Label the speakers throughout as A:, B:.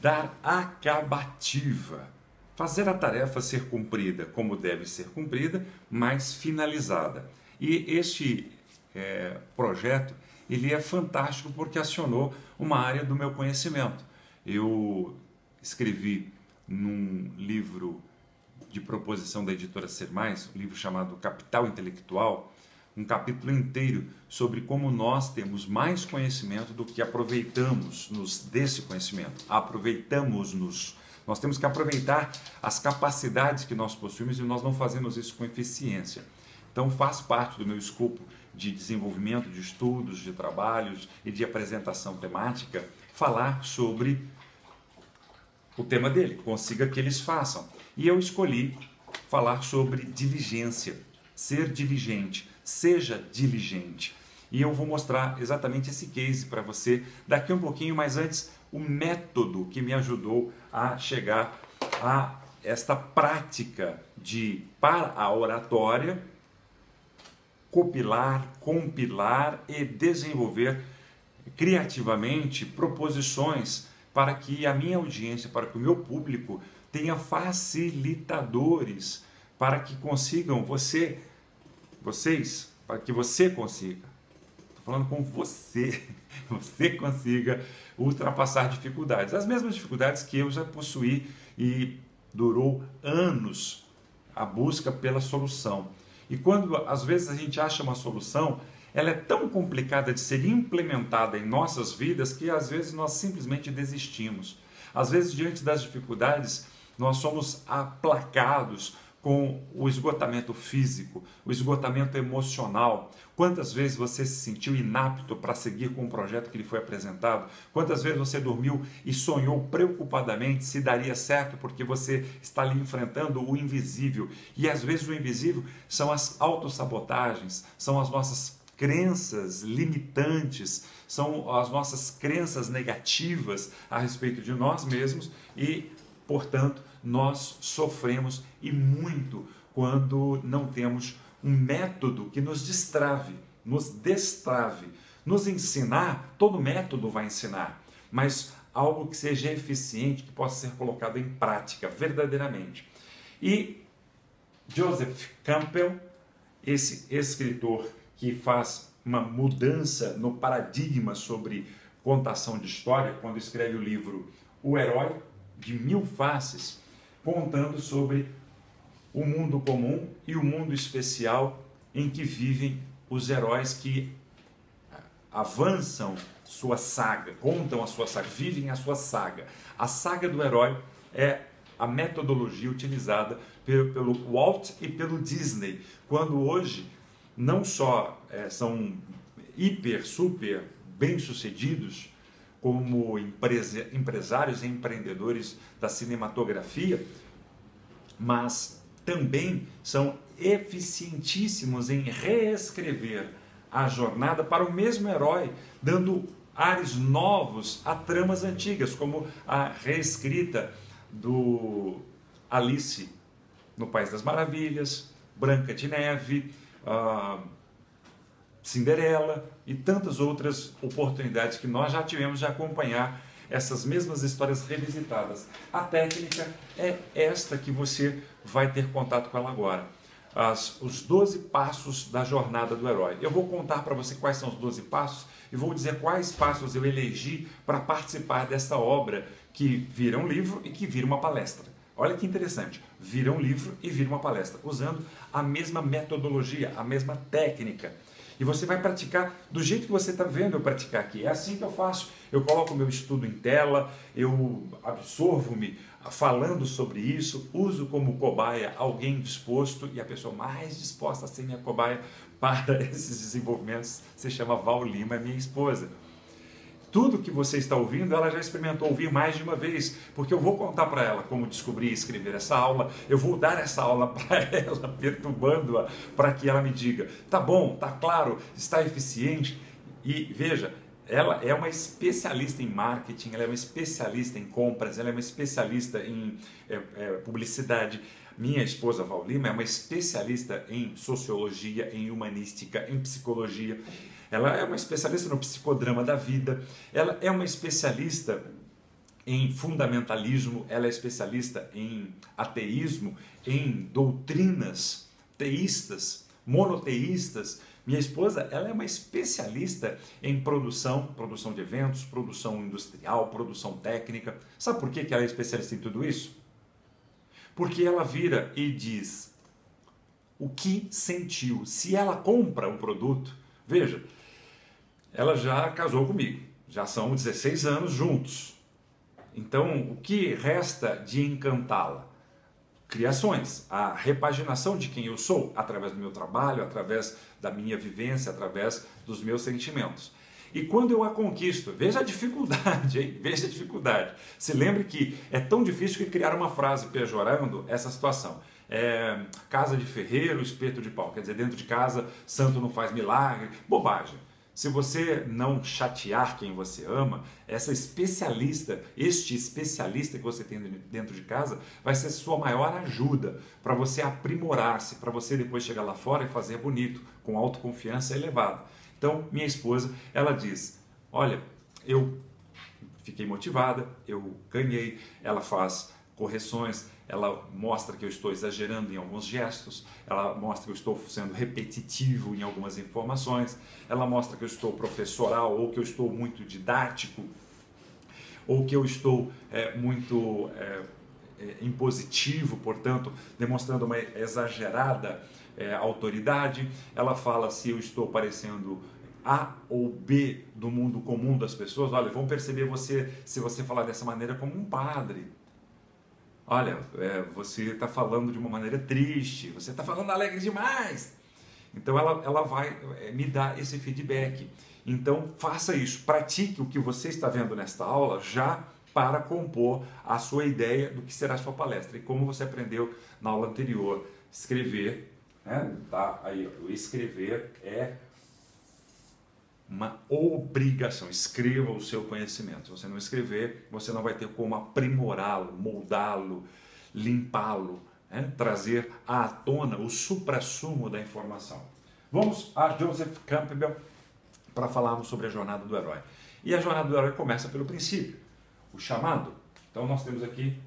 A: dar acabativa. Fazer a tarefa ser cumprida como deve ser cumprida, mas finalizada. E este projeto, ele é fantástico porque acionou uma área do meu conhecimento. Eu escrevi num livro de proposição da editora Ser Mais, um livro chamado Capital Intelectual, um capítulo inteiro sobre como nós temos mais conhecimento do que aproveitamos-nos desse conhecimento. Aproveitamos-nos. Nós temos que aproveitar as capacidades que nós possuímos e nós não fazemos isso com eficiência. Então faz parte do meu escopo de desenvolvimento de estudos, de trabalhos e de apresentação temática, falar sobre o tema dele, consiga que eles façam. E eu escolhi falar sobre diligência, ser diligente, seja diligente. E eu vou mostrar exatamente esse case para você daqui um pouquinho, mas antes o método que me ajudou a chegar a esta prática de, para a oratória, copilar, compilar e desenvolver criativamente proposições para que a minha audiência, para que o meu público tenha facilitadores para que consigam vocês, para que você consiga. Estou falando com você consiga ultrapassar dificuldades. As mesmas dificuldades que eu já possuí e durou anos a busca pela solução. E quando às vezes a gente acha uma solução, ela é tão complicada de ser implementada em nossas vidas que às vezes nós simplesmente desistimos. Às vezes, diante das dificuldades, nós somos aplacados com o esgotamento físico, o esgotamento emocional. Quantas vezes você se sentiu inapto para seguir com o projeto que lhe foi apresentado? Quantas vezes você dormiu e sonhou preocupadamente se daria certo porque você está ali enfrentando o invisível? E às vezes o invisível são as autossabotagens, são as nossas crenças limitantes, são as nossas crenças negativas a respeito de nós mesmos e, portanto, nós sofremos e muito quando não temos um método que nos destrave, nos destrave. Nos ensinar, todo método vai ensinar, mas algo que seja eficiente, que possa ser colocado em prática verdadeiramente. E Joseph Campbell, esse escritor que faz uma mudança no paradigma sobre contação de história, quando escreve o livro O Herói de Mil Faces, contando sobre o mundo comum e o mundo especial em que vivem os heróis que avançam sua saga, contam a sua saga, vivem a sua saga. A saga do herói é a metodologia utilizada pelo Walt e pelo Disney, quando hoje não só são super bem-sucedidos como empresários e empreendedores da cinematografia, mas também são eficientíssimos em reescrever a jornada para o mesmo herói, dando ares novos a tramas antigas, como a reescrita do Alice no País das Maravilhas, Branca de Neve, Cinderela e tantas outras oportunidades que nós já tivemos de acompanhar essas mesmas histórias revisitadas. A técnica é esta que você vai ter contato com ela agora. Os 12 passos da jornada do herói. Eu vou contar para você quais são os 12 passos e vou dizer quais passos eu elegi para participar dessa obra que vira um livro e que vira uma palestra. Olha que interessante, vira um livro e vira uma palestra, usando a mesma metodologia, a mesma técnica. E você vai praticar do jeito que você está vendo eu praticar aqui. É assim que eu faço. Eu coloco o meu estudo em tela, eu absorvo-me falando sobre isso, uso como cobaia alguém disposto, e a pessoa mais disposta a ser minha cobaia para esses desenvolvimentos se chama Val Lima, minha esposa. Tudo que você está ouvindo, ela já experimentou ouvir mais de uma vez, porque eu vou contar para ela como descobrir e escrever essa aula, eu vou dar essa aula para ela, perturbando-a, para que ela me diga, tá bom, tá claro, está eficiente. E veja, ela é uma especialista em marketing, ela é uma especialista em compras, ela é uma especialista em publicidade. Minha esposa Val Lima é uma especialista em sociologia, em humanística, em psicologia. Ela é uma especialista no psicodrama da vida. Ela é uma especialista em fundamentalismo, ela é especialista em ateísmo, em doutrinas teístas, monoteístas. Minha esposa, ela é uma especialista em produção de eventos, produção industrial, produção técnica. Sabe por que ela é especialista em tudo isso? Porque ela vira e diz o que sentiu. Se ela compra um produto, veja, ela já casou comigo, já são 16 anos juntos. Então, o que resta de encantá-la? Criações, a repaginação de quem eu sou, através do meu trabalho, através da minha vivência, através dos meus sentimentos. E quando eu a conquisto, veja a dificuldade, hein? Veja a dificuldade. Se lembre que é tão difícil que criar uma frase pejorando essa situação. Casa de ferreiro, espeto de pau. Quer dizer, dentro de casa, santo não faz milagre. Bobagem. Se você não chatear quem você ama, este especialista que você tem dentro de casa, vai ser sua maior ajuda para você aprimorar-se, para você depois chegar lá fora e fazer bonito, com autoconfiança elevada. Então, minha esposa, ela diz, olha, eu fiquei motivada, eu ganhei, ela faz correções, ela mostra que eu estou exagerando em alguns gestos, ela mostra que eu estou sendo repetitivo em algumas informações, ela mostra que eu estou professoral ou que eu estou muito didático ou que eu estou muito impositivo, portanto, demonstrando uma exagerada autoridade. Ela fala se eu estou parecendo A ou B do mundo comum das pessoas. Olha, vão perceber você, se você falar dessa maneira, como um padre. Olha, você está falando de uma maneira triste, você está falando alegre demais. Então ela vai me dar esse feedback. Então faça isso, pratique o que você está vendo nesta aula já para compor a sua ideia do que será a sua palestra. E como você aprendeu na aula anterior, escrever, né? Tá aí, o escrever é uma obrigação. Escreva o seu conhecimento. Se você não escrever, você não vai ter como aprimorá-lo, moldá-lo, limpá-lo, né? Trazer à tona o suprassumo da informação. Vamos a Joseph Campbell para falarmos sobre a jornada do herói. E a jornada do herói começa pelo princípio, o chamado. Então nós temos aqui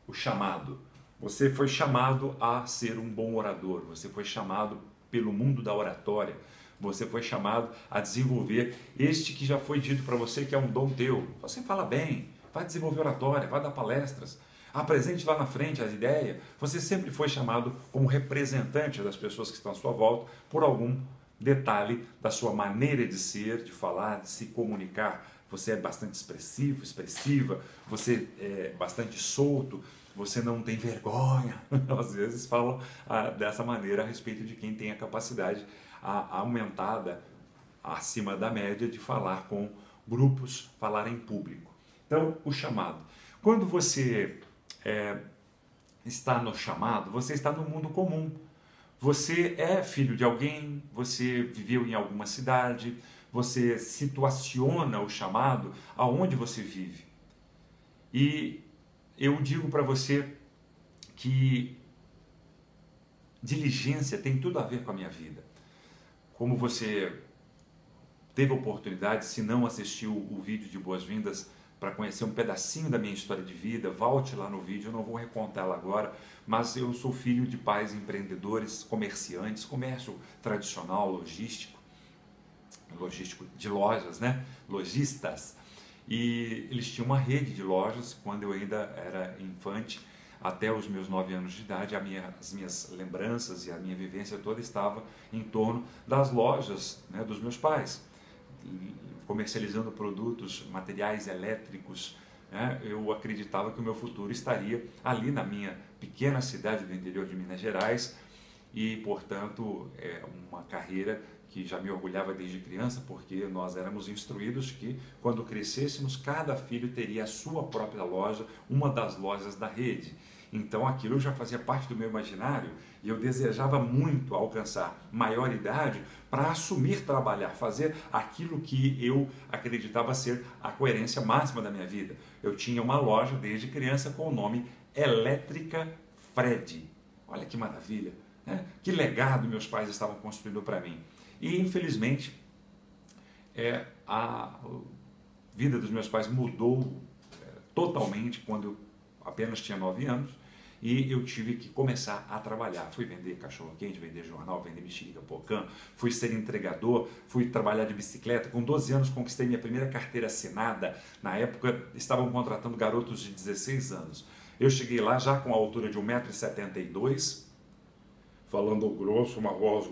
A: o chamado. Você foi chamado a ser um bom orador, você foi chamado pelo mundo da oratória, você foi chamado a desenvolver este que já foi dito para você que é um dom teu. Você fala bem, vai desenvolver oratória, vai dar palestras, apresente lá na frente as ideias. Você sempre foi chamado como representante das pessoas que estão à sua volta por algum detalhe da sua maneira de ser, de falar, de se comunicar. Você é bastante expressivo, expressiva, você é bastante solto, você não tem vergonha. Às vezes falam dessa maneira a respeito de quem tem a capacidade aumentada, acima da média, de falar com grupos, falar em público. Então, o chamado. Quando você está no chamado, você está no mundo comum. Você é filho de alguém, você viveu em alguma cidade, você situaciona o chamado aonde você vive. E eu digo para você que diligência tem tudo a ver com a minha vida. Como você teve a oportunidade, se não assistiu o vídeo de boas-vindas para conhecer um pedacinho da minha história de vida, volte lá no vídeo, eu não vou recontá-la agora, mas eu sou filho de pais empreendedores, comerciantes, comércio tradicional, logístico de lojas, né? Lojistas. E eles tinham uma rede de lojas quando eu ainda era infante, até os meus 9 anos de idade. As minhas lembranças e a minha vivência toda estava em torno das lojas, né, dos meus pais, comercializando produtos, materiais elétricos. Né? Eu acreditava que o meu futuro estaria ali na minha pequena cidade do interior de Minas Gerais e, portanto, uma carreira que já me orgulhava desde criança, porque nós éramos instruídos que, quando crescêssemos, cada filho teria a sua própria loja, uma das lojas da rede. Então aquilo já fazia parte do meu imaginário e eu desejava muito alcançar maioridade para assumir trabalhar, fazer aquilo que eu acreditava ser a coerência máxima da minha vida. Eu tinha uma loja desde criança com o nome Elétrica Fred. Olha que maravilha, né? Que legado meus pais estavam construindo para mim. E, infelizmente, a vida dos meus pais mudou totalmente quando eu apenas tinha 9 anos e eu tive que começar a trabalhar. Fui vender cachorro-quente, vender jornal, vender mexerica, pocã, fui ser entregador, fui trabalhar de bicicleta. Com 12 anos conquistei minha primeira carteira assinada. Na época estavam contratando garotos de 16 anos. Eu cheguei lá já com a altura de 1,72 m, falando grosso, uma voz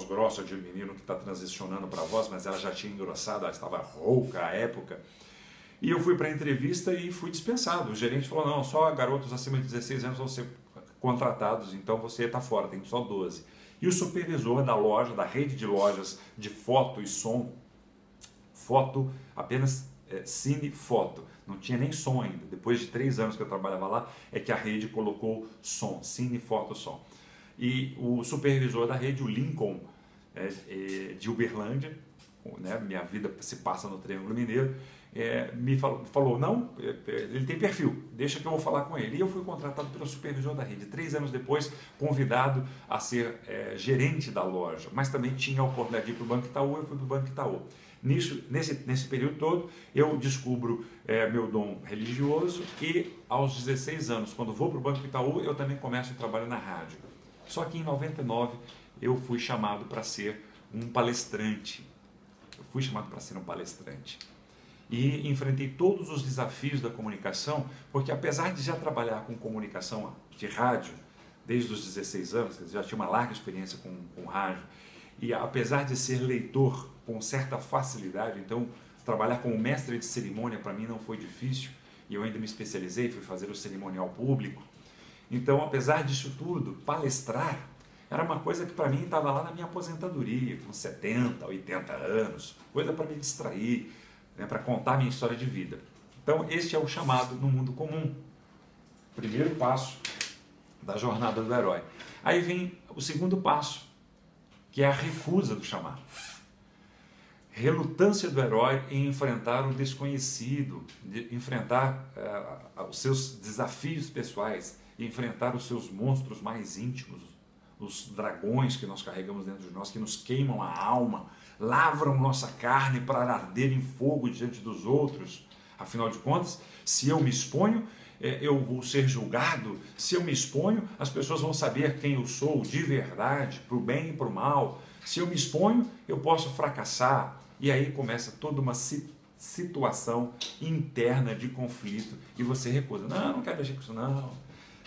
A: grossa de menino que está transicionando para a voz, mas ela já tinha engrossado, ela estava rouca à época. E eu fui para a entrevista e fui dispensado. O gerente falou, não, só garotos acima de 16 anos vão ser contratados, então você está fora, tem só 12. E o supervisor da loja, da rede de lojas de foto e som, foto, apenas cine foto, não tinha nem som ainda. Depois de 3 anos que eu trabalhava lá, é que a rede colocou som, cine, foto, som. E o supervisor da rede, o Lincoln, de Uberlândia, né, minha vida se passa no Triângulo Mineiro, me falou, não, ele tem perfil, deixa que eu vou falar com ele. E eu fui contratado pelo supervisor da rede. 3 anos depois, convidado a ser gerente da loja, mas também tinha a oportunidade de ir para o Banco Itaú, eu fui para o Banco Itaú. Nesse período todo, eu descubro meu dom religioso e aos 16 anos, quando vou para o Banco Itaú, eu também começo o trabalho na rádio. Só que em 99 eu fui chamado para ser um palestrante. E enfrentei todos os desafios da comunicação, porque apesar de já trabalhar com comunicação de rádio desde os 16 anos, quer dizer, já tinha uma larga experiência com rádio, e apesar de ser leitor com certa facilidade, então trabalhar como mestre de cerimônia para mim não foi difícil, e eu ainda me especializei, fui fazer o cerimonial público. Então, apesar disso tudo, palestrar era uma coisa que para mim estava lá na minha aposentadoria, com 70, 80 anos, coisa para me distrair, né, para contar a minha história de vida. Então, este é o chamado no mundo comum. Primeiro passo da jornada do herói. Aí vem o segundo passo, que é a recusa do chamado. Relutância do herói em enfrentar o desconhecido, de enfrentar os seus desafios pessoais, enfrentar os seus monstros mais íntimos, os dragões que nós carregamos dentro de nós, que nos queimam a alma, lavram nossa carne para arder em fogo diante dos outros. Afinal de contas, se eu me exponho, eu vou ser julgado. Se eu me exponho, as pessoas vão saber quem eu sou de verdade, para o bem e para o mal. Se eu me exponho, eu posso fracassar. E aí começa toda uma situação interna de conflito e você recusa. Não quero mexer com isso, não.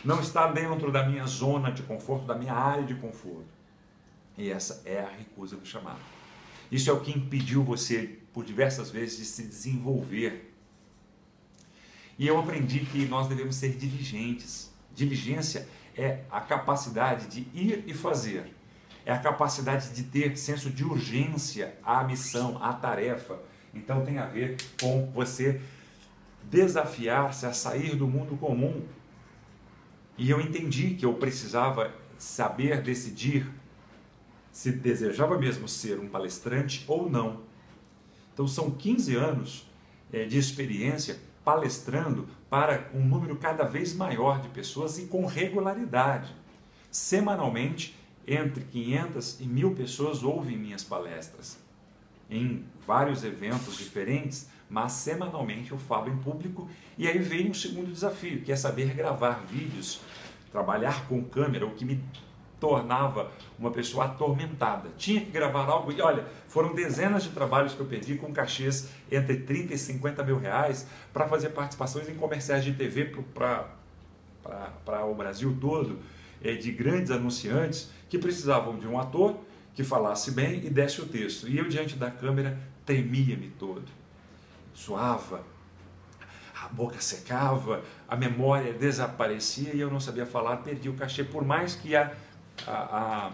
A: Não está dentro da minha zona de conforto, da minha área de conforto. E essa é a recusa do chamado. Isso é o que impediu você, por diversas vezes, de se desenvolver. E eu aprendi que nós devemos ser diligentes. Diligência é a capacidade de ir e fazer. É a capacidade de ter senso de urgência à missão, à tarefa. Então tem a ver com você desafiar-se a sair do mundo comum. E eu entendi que eu precisava saber decidir se desejava mesmo ser um palestrante ou não. Então são 15 anos de experiência palestrando para um número cada vez maior de pessoas e com regularidade. Semanalmente, entre 500 e 1.000 pessoas ouvem minhas palestras, em vários eventos diferentes, mas semanalmente eu falo em público. E aí vem um segundo desafio, que é saber gravar vídeos, trabalhar com câmera, o que me tornava uma pessoa atormentada. Tinha que gravar algo e olha, foram dezenas de trabalhos que eu perdi com cachês entre 30 e 50 mil reais para fazer participações em comerciais de TV para o Brasil todo, de grandes anunciantes que precisavam de um ator que falasse bem e desse o texto. E eu diante da câmera tremia-me todo, suava, a boca secava, a memória desaparecia e eu não sabia falar, perdi o cachê, por mais que a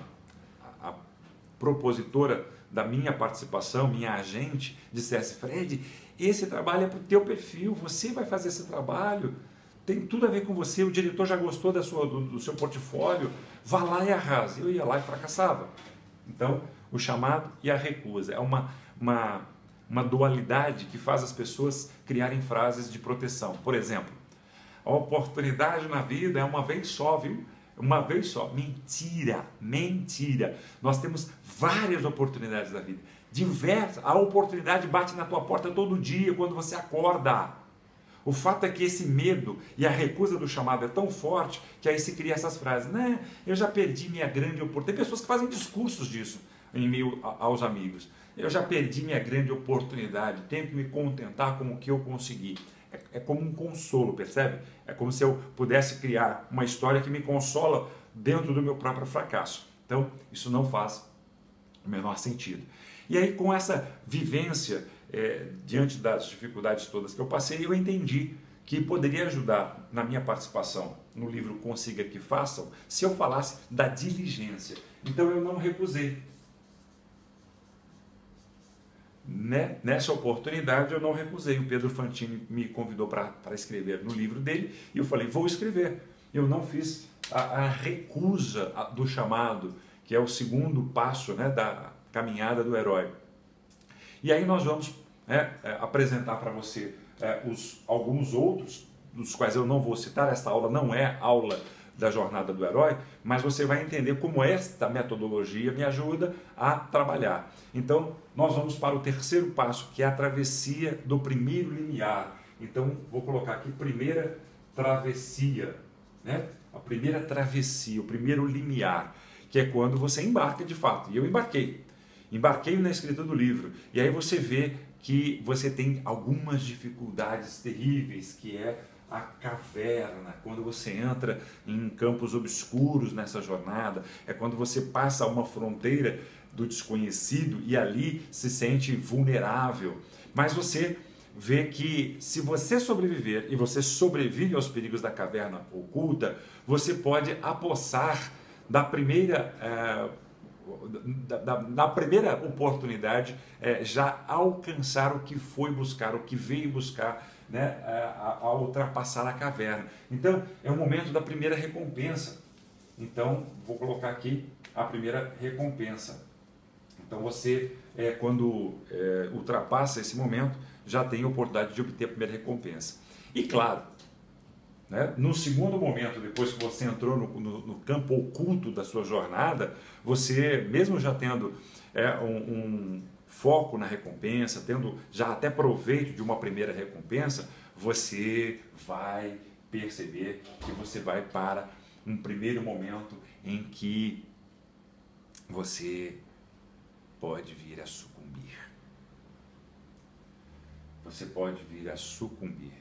A: propositora da minha participação, minha agente, dissesse: Fred, esse trabalho é para o teu perfil, você vai fazer esse trabalho, tem tudo a ver com você, o diretor já gostou do seu portfólio, vá lá e arrase. Eu ia lá e fracassava. Então, o chamado e a recusa é uma dualidade que faz as pessoas criarem frases de proteção. Por exemplo, a oportunidade na vida é uma vez só, viu? Uma vez só. Mentira, mentira. Nós temos várias oportunidades na vida. Diversas. A oportunidade bate na tua porta todo dia quando você acorda. O fato é que esse medo e a recusa do chamado é tão forte que aí se cria essas frases, né? Eu já perdi minha grande oportunidade. Tem pessoas que fazem discursos disso em meio aos amigos. Eu já perdi minha grande oportunidade, tenho que me contentar com o que eu consegui. É como um consolo, percebe? É como se eu pudesse criar uma história que me consola dentro do meu próprio fracasso. Então, isso não faz o menor sentido. E aí, com essa vivência, diante das dificuldades todas que eu passei, eu entendi que poderia ajudar na minha participação no livro Consiga Que Façam, se eu falasse da diligência. Então eu não recusei. Nessa oportunidade eu não recusei. O Pedro Fantini me convidou para escrever no livro dele e eu falei, vou escrever. Eu não fiz a recusa do chamado, que é o segundo passo, né, da caminhada do herói. E aí nós vamos apresentar para você alguns outros, dos quais eu não vou citar. Esta aula não é aula da jornada do herói, mas você vai entender como esta metodologia me ajuda a trabalhar. Então, nós vamos para o terceiro passo, que é a travessia do primeiro limiar. Então, vou colocar aqui primeira travessia, né? A primeira travessia, o primeiro limiar, que é quando você embarca de fato. E eu embarquei na escrita do livro. E aí você vê que você tem algumas dificuldades terríveis, que é a caverna, quando você entra em campos obscuros nessa jornada, é quando você passa uma fronteira do desconhecido e ali se sente vulnerável. Mas você vê que se você sobreviver, e você sobrevive aos perigos da caverna oculta, você pode apossar da primeira na primeira oportunidade, já alcançar o que foi buscar, o que veio buscar, né, a ultrapassar a caverna. Então, é o momento da primeira recompensa. Então, vou colocar aqui a primeira recompensa. Então, você, quando ultrapassa esse momento, já tem a oportunidade de obter a primeira recompensa. E claro, né, no segundo momento, depois que você entrou no campo oculto da sua jornada, você, mesmo já tendo um foco na recompensa, tendo já até proveito de uma primeira recompensa, você vai perceber que você vai para um primeiro momento em que você pode vir a sucumbir. Você pode vir a sucumbir.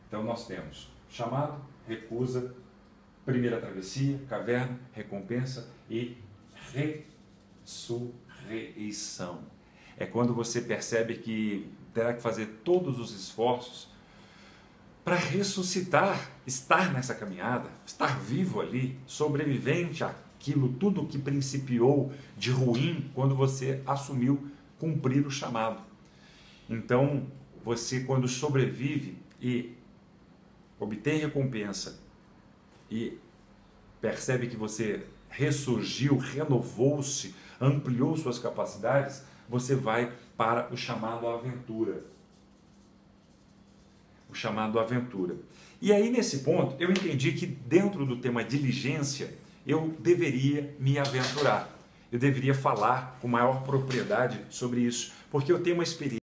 A: Então nós temos chamado, recusa, primeira travessia, caverna, recompensa e ressurreição. É quando você percebe que terá que fazer todos os esforços para ressuscitar, estar nessa caminhada, estar vivo ali, sobrevivente àquilo, tudo que principiou de ruim quando você assumiu cumprir o chamado. Então, você quando sobrevive e obtém recompensa e percebe que você ressurgiu, renovou-se, ampliou suas capacidades, você vai para o chamado à aventura. O chamado à aventura. E aí, nesse ponto, eu entendi que dentro do tema diligência, eu deveria me aventurar. Eu deveria falar com maior propriedade sobre isso, porque eu tenho uma experiência